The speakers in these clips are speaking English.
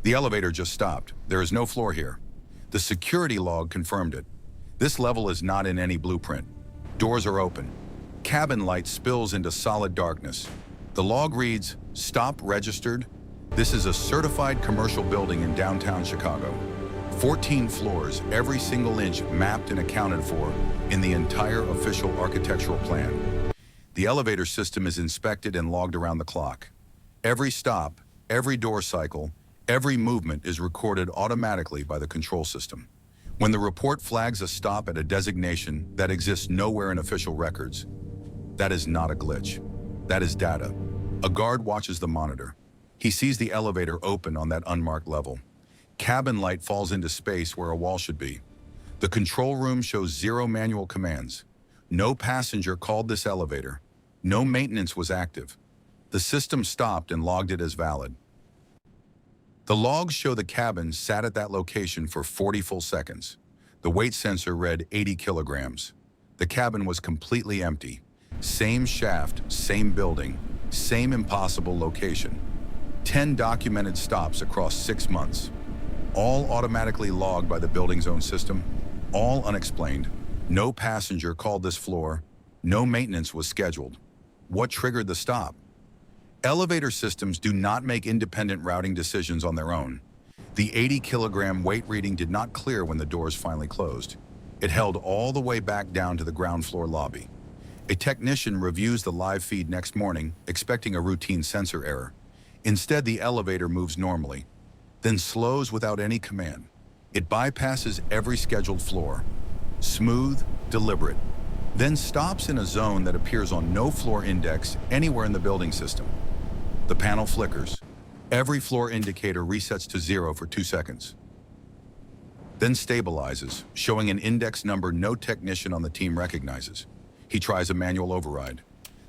The elevator just stopped. There is no floor here. The security log confirmed it. This level is not in any blueprint. Doors are open. Cabin light spills into solid darkness. The log reads, "Stop registered." This is a certified commercial building in downtown Chicago. 14 floors, every single inch mapped and accounted for in the entire official architectural plan. The elevator system is inspected and logged around the clock. Every stop, every door cycle, every movement is recorded automatically by the control system. When the report flags a stop at a designation that exists nowhere in official records, that is not a glitch. That is data. A guard watches the monitor. He sees the elevator open on that unmarked level. Cabin light falls into space where a wall should be. The control room shows 0 manual commands. No passenger called this elevator. No maintenance was active. The system stopped and logged it as valid. The logs show the cabin sat at that location for 40 full seconds. The weight sensor read 80 kilograms. The cabin was completely empty. Same shaft, same building, same impossible location. 10 documented stops across 6 months. All automatically logged by the building's own system. All unexplained. No passenger called this floor. No maintenance was scheduled. What triggered the stop? Elevator systems do not make independent routing decisions on their own. The 80-kilogram weight reading did not clear when the doors finally closed. It held all the way back down to the ground floor lobby. A technician reviews the live feed next morning, expecting a routine sensor error. Instead, the elevator moves normally, then slows without any command. It bypasses every scheduled floor. Smooth, deliberate. Then stops in a zone that appears on no floor index anywhere in the building system. The panel flickers. Every floor indicator resets to 0 for 2 seconds. Then stabilizes, showing an index number no technician on the team recognizes. He tries a manual override.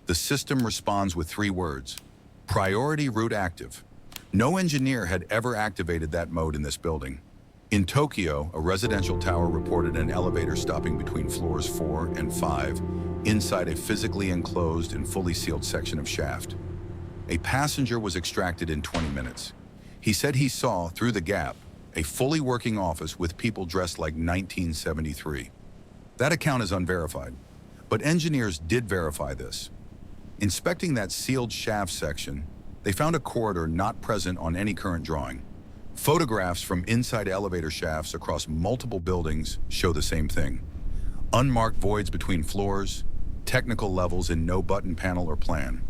The system responds with 3 words: priority route active. No engineer had ever activated that mode in this building. In Tokyo, a residential tower reported an elevator stopping between floors 4 and 5 inside a physically enclosed and fully sealed section of shaft. A passenger was extracted in 20 minutes. He said he saw, through the gap, a fully working office with people dressed like 1973. That account is unverified, but engineers did verify this. Inspecting that sealed shaft section, they found a corridor not present on any current drawing. Photographs from inside elevator shafts across multiple buildings show the same thing. Unmarked voids between floors, technical levels in no button panel or plan.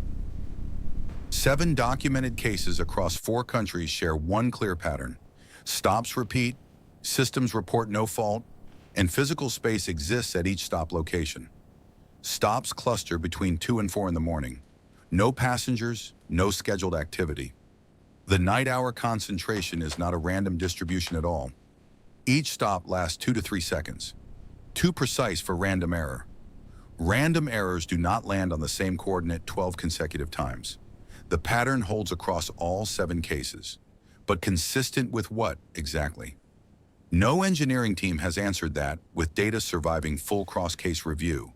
7 documented cases across 4 countries share one clear pattern. Stops repeat, systems report no fault, and physical space exists at each stop location. Stops cluster between 2 and 4 in the morning. No passengers, no scheduled activity. The night-hour concentration is not a random distribution at all. Each stop lasts 2 to 3 seconds. Too precise for random error. Random errors do not land on the same coordinate 12 consecutive times. The pattern holds across all 7 cases. But consistent with what, exactly? No engineering team has answered that, with data surviving full cross-case review.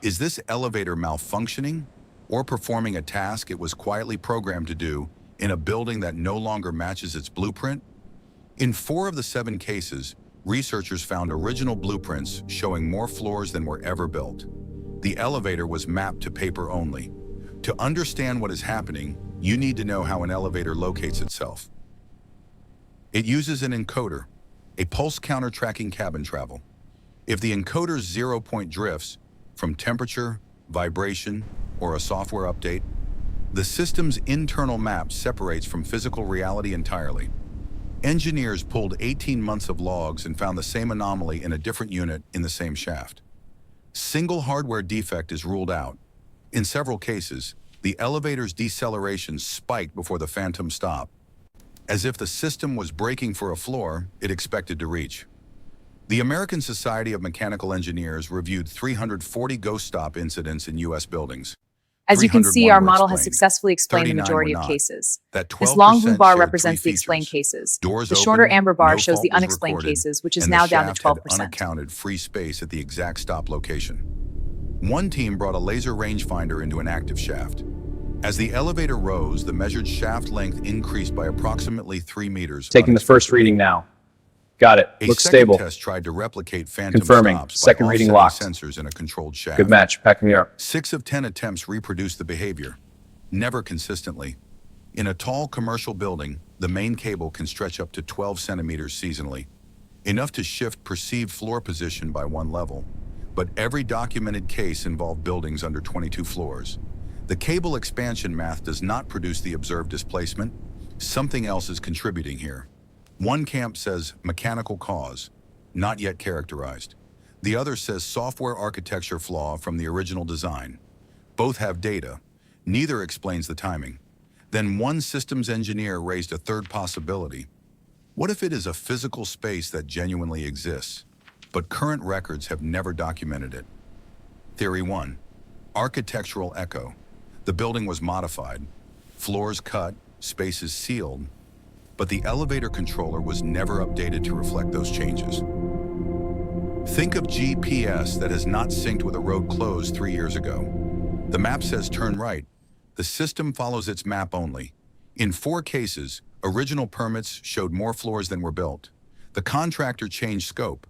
Is this elevator malfunctioning or performing a task it was quietly programmed to do in a building that no longer matches its blueprint? In 4 of the 7 cases, researchers found original blueprints showing more floors than were ever built. The elevator was mapped to paper only. To understand what is happening, you need to know how an elevator locates itself. It uses an encoder, a pulse counter tracking cabin travel. If the encoder's 0-point drifts from temperature, vibration, or a software update, the system's internal map separates from physical reality entirely. Engineers pulled 18 months of logs and found the same anomaly in a different unit in the same shaft. Single hardware defect is ruled out. In several cases, the elevator's deceleration spiked before the phantom stop, as if the system was braking for a floor it expected to reach. The American Society of Mechanical Engineers reviewed 340 ghost stop incidents in U.S. buildings. As you can see, 301 our were model has explained. successfully explained the 39 majority were of not. cases. That 12% This long blue bar shared represents 3 the explained features. cases. Doors The shorter open, amber bar no shows fault the was unexplained recorded, cases, which is and the now down to shaft had 12%. unaccounted free space at the exact stop location. One team brought a laser rangefinder into an active shaft. As the elevator rose, the measured shaft length increased by approximately 3 meters. Taking the first reading now. Got it. A Looks second stable. test tried to replicate phantom Confirming. stops Second by reading offsetting locked. sensors in a controlled shaft. Good match. Pack me up. 6 of 10 attempts reproduced the behavior, never consistently. In a tall commercial building, the main cable can stretch up to 12 centimeters seasonally, enough to shift perceived floor position by 1 level. But every documented case involved buildings under 22 floors. The cable expansion math does not produce the observed displacement. Something else is contributing here. One camp says mechanical cause, not yet characterized. The other says software architecture flaw from the original design. Both have data. Neither explains the timing. Then one systems engineer raised a third possibility. What if it is a physical space that genuinely exists, but current records have never documented it? Theory 1. Architectural echo. The building was modified, floors cut, spaces sealed, but the elevator controller was never updated to reflect those changes. Think of GPS that has not synced with a road closed 3 years ago. The map says turn right. The system follows its map only. In 4 cases, original permits showed more floors than were built. The contractor changed scope.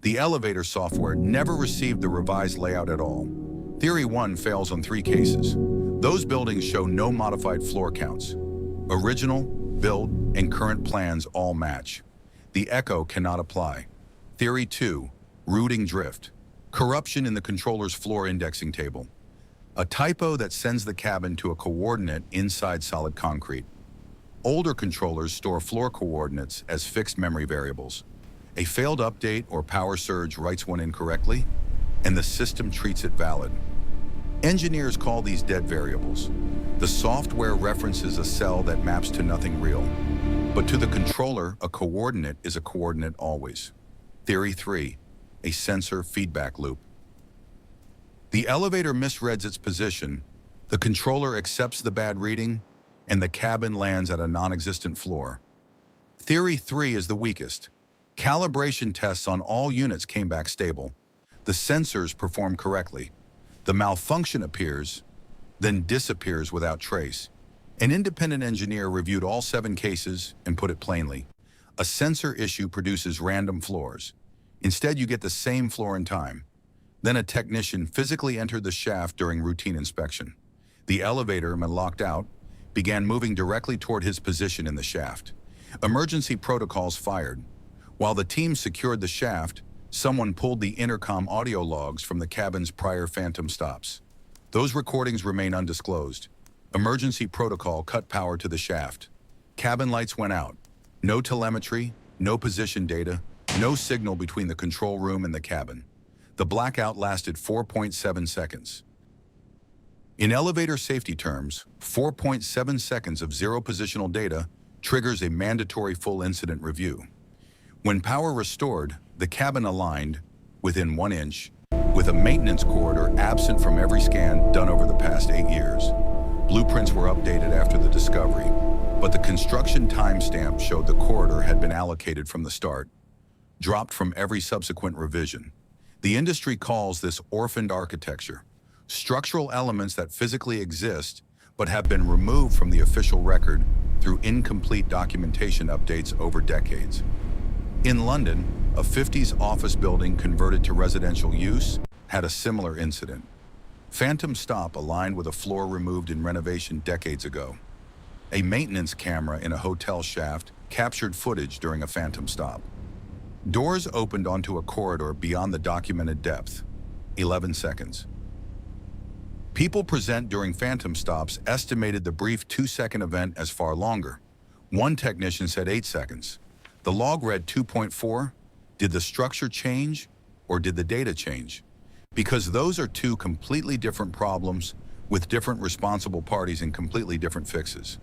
The elevator software never received the revised layout at all. Theory 1 fails on 3 cases. Those buildings show no modified floor counts. Original, build, and current plans all match. The echo cannot apply. Theory 2, routing drift. Corruption in the controller's floor indexing table. A typo that sends the cabin to a coordinate inside solid concrete. Older controllers store floor coordinates as fixed memory variables. A failed update or power surge writes one incorrectly, and the system treats it valid. Engineers call these dead variables. The software references a cell that maps to nothing real. But to the controller, a coordinate is a coordinate always. Theory 3, a sensor feedback loop. The elevator misreads its position, the controller accepts the bad reading, and the cabin lands at a non-existent floor. Theory 3 is the weakest. Calibration tests on all units came back stable. The sensors perform correctly. The malfunction appears, then disappears without trace. An independent engineer reviewed all 7 cases and put it plainly. A sensor issue produces random floors. Instead, you get the same floor in time. Then a technician physically entered the shaft during routine inspection. The elevator, when locked out, began moving directly toward his position in the shaft. Emergency protocols fired. While the team secured the shaft, someone pulled the intercom audio logs from the cabin's prior phantom stops. Those recordings remain undisclosed. Emergency protocol cut power to the shaft. Cabin lights went out. No telemetry, no position data, no signal between the control room and the cabin. The blackout lasted 4.7 seconds. In elevator safety terms, 4.7 seconds of zero positional data triggers a mandatory full incident review. When power restored, the cabin aligned within 1 inch, with a maintenance corridor absent from every scan done over the past 8 years. Blueprints were updated after the discovery, but the construction timestamp showed the corridor had been allocated from the start, dropped from every subsequent revision. The industry calls this orphaned architecture, structural elements that physically exist but have been removed from the official record through incomplete documentation updates over decades. In London, a 50s office building converted to residential use had a similar incident. Phantom stop aligned with a floor removed in renovation decades ago. A maintenance camera in a hotel shaft captured footage during a phantom stop. Doors opened onto a corridor beyond the documented depth, 11 seconds. People present during phantom stops estimated the brief 2-second event as far longer. One technician said 8 seconds. The log read 2.4. Did the structure change or did the data change? Because those are 2 completely different problems with different responsible parties and completely different fixes.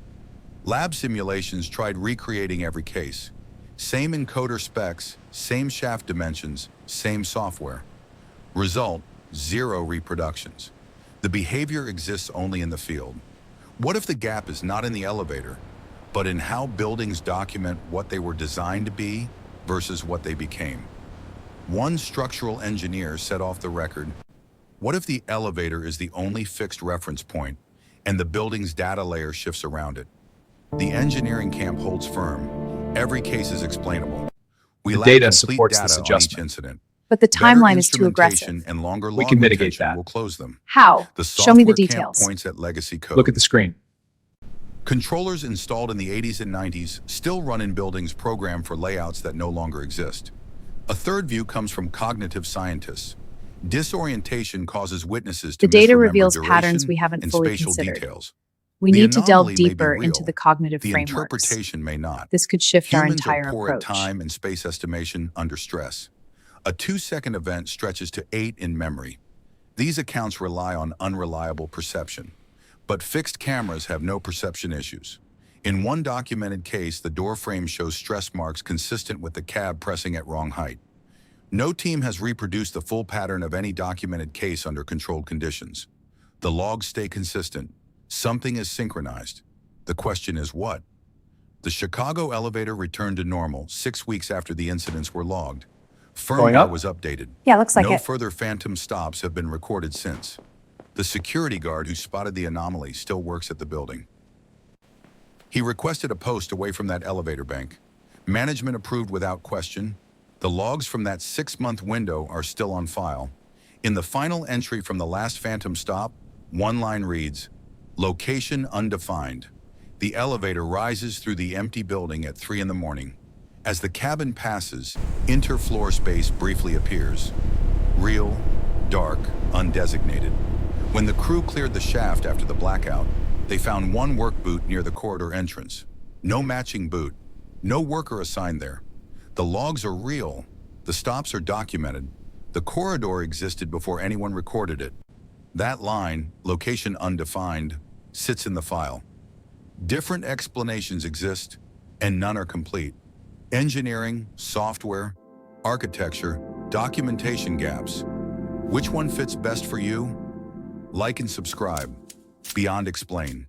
Lab simulations tried recreating every case. Same encoder specs, same shaft dimensions, same software. Result, 0 reproductions. The behavior exists only in the field. What if the gap is not in the elevator, but in how buildings document what they were designed to be versus what they became? One structural engineer set off the record, what if the elevator is the only fixed reference point, and the building's data layer shifts around it. The engineering camp holds firm. Every case is explainable. We lack data complete supports data this on each adjustment. incident. But the Better timeline is too instrumentation aggressive. and longer We log can mitigate retention that. will close them. How? The Show me the software camp details. points at legacy code. Look at the screen. Controllers installed in the 80s and 90s still run in buildings programmed for layouts that no longer exist. A third view comes from cognitive scientists. Disorientation causes witnesses to The data misremember reveals duration patterns we haven't and fully spatial considered. details. We The need to delve anomaly may be deeper real. into the cognitive The frameworks. interpretation may not. This could shift our Humans entire are poor approach. at time and space estimation under stress. A 2-second event stretches to 8 in memory. These accounts rely on unreliable perception. But fixed cameras have no perception issues. In one documented case, the door frame shows stress marks consistent with the cab pressing at wrong height. No team has reproduced the full pattern of any documented case under controlled conditions. The logs stay consistent. Something is synchronized. The question is what? The Chicago elevator returned to normal 6 weeks after the incidents were logged. Going Firmware up? was updated. Yeah, looks like No it. further phantom stops have been recorded since. The security guard who spotted the anomaly still works at the building. He requested a post away from that elevator bank. Management approved without question. The logs from that 6-month window are still on file. In the final entry from the last phantom stop, one line reads, "Location undefined." The elevator rises through the empty building at 3 in the morning. As the cabin passes, interfloor space briefly appears. Real, dark, undesignated. When the crew cleared the shaft after the blackout, they found one work boot near the corridor entrance. No matching boot. No worker assigned there. The logs are real. The stops are documented. The corridor existed before anyone recorded it. That line, location undefined, sits in the file. Different explanations exist, and none are complete. Engineering, software, architecture, documentation gaps. Which one fits best for you? Like and subscribe. Beyond Explained.